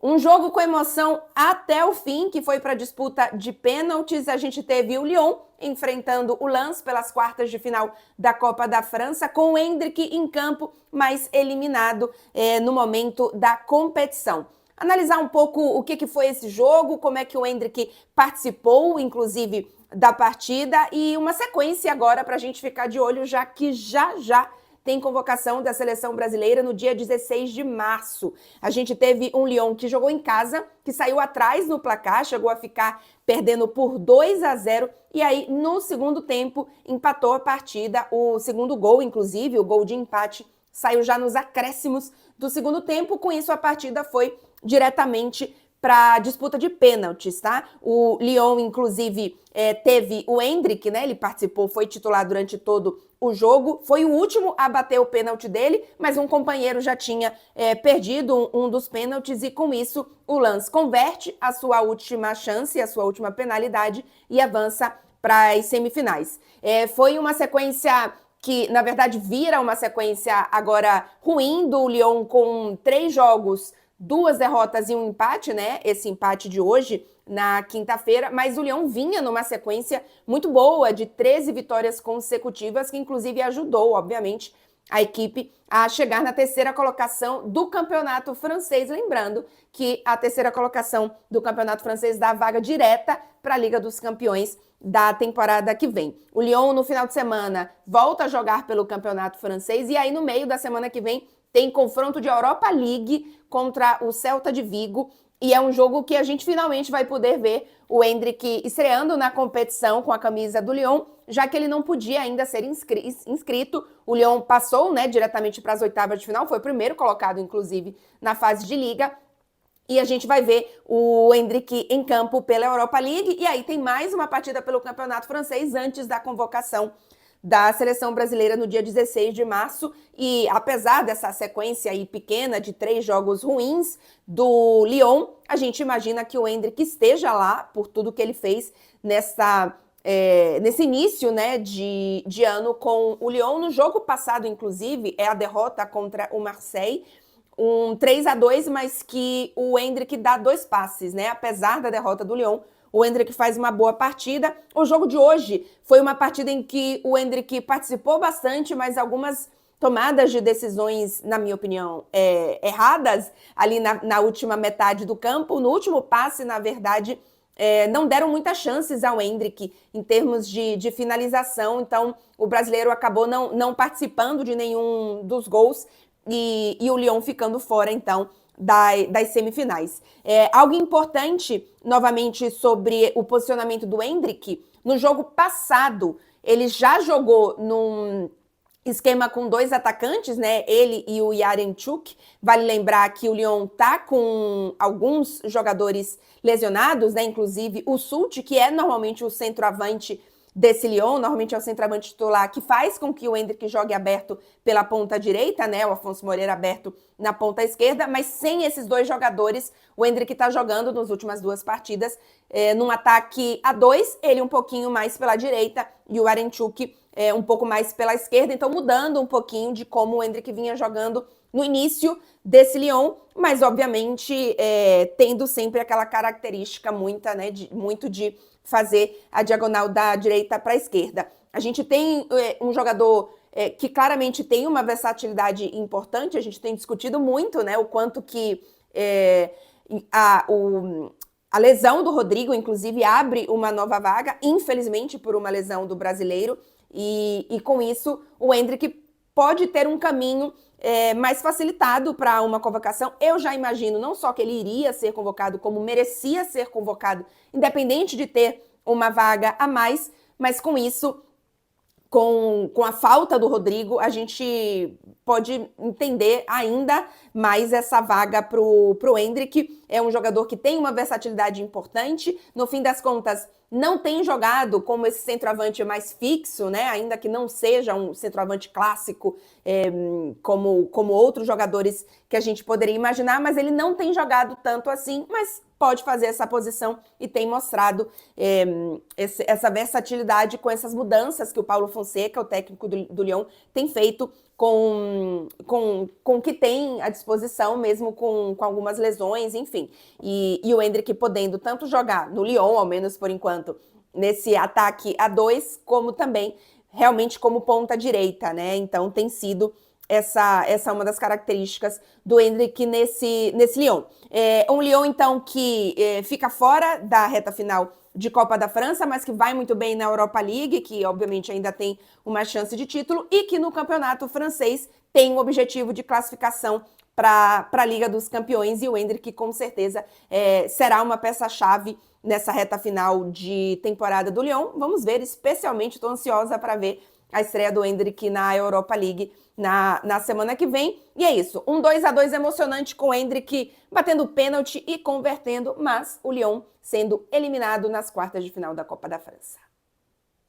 Um jogo com emoção até o fim, que foi para a disputa de pênaltis. A gente teve o Lyon enfrentando o Lens pelas quartas de final da Copa da França, com o Endrick em campo, mas eliminado no momento da competição. Analisar um pouco o que foi esse jogo, como é que o Endrick participou, inclusive, da partida, e uma sequência agora para a gente ficar de olho, já que já tem convocação da seleção brasileira no dia 16 de março. A gente teve um Lyon que jogou em casa, que saiu atrás no placar, chegou a ficar perdendo por 2-0, e aí no segundo tempo empatou a partida. O segundo gol, inclusive, o gol de empate, saiu já nos acréscimos do segundo tempo. Com isso, a partida foi diretamente para disputa de pênaltis, tá? O Lyon, inclusive, teve o Endrick, né? Ele participou, foi titular durante todo o jogo. Foi o último a bater o pênalti dele, mas um companheiro já tinha perdido um dos pênaltis, e com isso o Lens converte a sua última chance, a sua última penalidade, e avança para as semifinais. Foi uma sequência que, na verdade, vira uma sequência agora ruim do Lyon, com 3 jogos, 2 derrotas e um empate, né? Esse empate de hoje, na quinta-feira, mas o Lyon vinha numa sequência muito boa de 13 vitórias consecutivas, que inclusive ajudou, obviamente, a equipe a chegar na terceira colocação do campeonato francês. Lembrando que a terceira colocação do campeonato francês dá vaga direta para a Liga dos Campeões da temporada que vem. O Lyon, no final de semana, volta a jogar pelo campeonato francês, e aí no meio da semana que vem tem confronto de Europa League contra o Celta de Vigo, e é um jogo que a gente finalmente vai poder ver o Endrick estreando na competição com a camisa do Lyon, já que ele não podia ainda ser inscrito. O Lyon passou, né, diretamente para as oitavas de final, foi o primeiro colocado, inclusive, na fase de liga. E a gente vai ver o Endrick em campo pela Europa League, e aí tem mais uma partida pelo campeonato francês antes da convocação da seleção brasileira no dia 16 de março. E apesar dessa sequência aí pequena de 3 jogos ruins do Lyon, a gente imagina que o Endrick esteja lá por tudo que ele fez nesse início, né, de ano com o Lyon. No jogo passado, inclusive, a derrota contra o Marseille, um 3-2, mas que o Endrick dá 2 passes, né? Apesar da derrota do Lyon, o Endrick faz uma boa partida. O jogo de hoje foi uma partida em que o Endrick participou bastante, mas algumas tomadas de decisões, na minha opinião, erradas ali na última metade do campo. No último passe, na verdade, não deram muitas chances ao Endrick em termos de finalização. Então, o brasileiro acabou não participando de nenhum dos gols, e o Lyon ficando fora, então, das semifinais. Algo importante, novamente, sobre o posicionamento do Endrick: no jogo passado, ele já jogou num esquema com 2 atacantes, né? Ele e o Yaremchuk. Vale lembrar que o Lyon tá com alguns jogadores lesionados, né? Inclusive o Sult, que é normalmente o centroavante desse Lyon, normalmente é o centroavante titular, que faz com que o Endrick jogue aberto pela ponta direita, né? O Afonso Moreira aberto na ponta esquerda, mas sem esses 2 jogadores, o Endrick tá jogando nas últimas 2 partidas num ataque a 2, ele um pouquinho mais pela direita e o Yaremchuk um pouco mais pela esquerda, então mudando um pouquinho de como o Endrick vinha jogando no início desse Lyon, mas obviamente tendo sempre aquela característica muito de fazer a diagonal da direita para a esquerda. A gente tem um jogador que claramente tem uma versatilidade importante. A gente tem discutido muito, né, o quanto que a lesão do Rodrigo, inclusive, abre uma nova vaga, infelizmente por uma lesão do brasileiro, e com isso o Endrick pode ter um caminho mais facilitado para uma convocação. Eu já imagino não só que ele iria ser convocado, como merecia ser convocado, independente de ter uma vaga a mais, mas com isso, com a falta do Rodrigo, a gente pode entender ainda mais essa vaga pro Endrick. É um jogador que tem uma versatilidade importante. No fim das contas, não tem jogado como esse centroavante mais fixo, né? Ainda que não seja um centroavante clássico, como outros jogadores que a gente poderia imaginar, mas ele não tem jogado tanto assim, mas pode fazer essa posição e tem mostrado essa versatilidade com essas mudanças que o Paulo Fonseca, o técnico do Lyon, tem feito com o que tem à disposição, mesmo com algumas lesões, enfim. E o Endrick podendo tanto jogar no Lyon, ao menos por enquanto, nesse ataque a dois, como também realmente como ponta direita, né? Então tem sido essa uma das características do Endrick nesse Lyon. Um Lyon, então, que fica fora da reta final de Copa da França, mas que vai muito bem na Europa League, que obviamente ainda tem uma chance de título, e que no campeonato francês tem o objetivo de classificação para a Liga dos Campeões, e o Endrick com certeza será uma peça-chave nessa reta final de temporada do Lyon. Vamos ver, especialmente estou ansiosa para ver a estreia do Endrick na Europa League na semana que vem. E é isso, um 2-2 emocionante com o Endrick batendo pênalti e convertendo, mas o Lyon sendo eliminado nas quartas de final da Copa da França.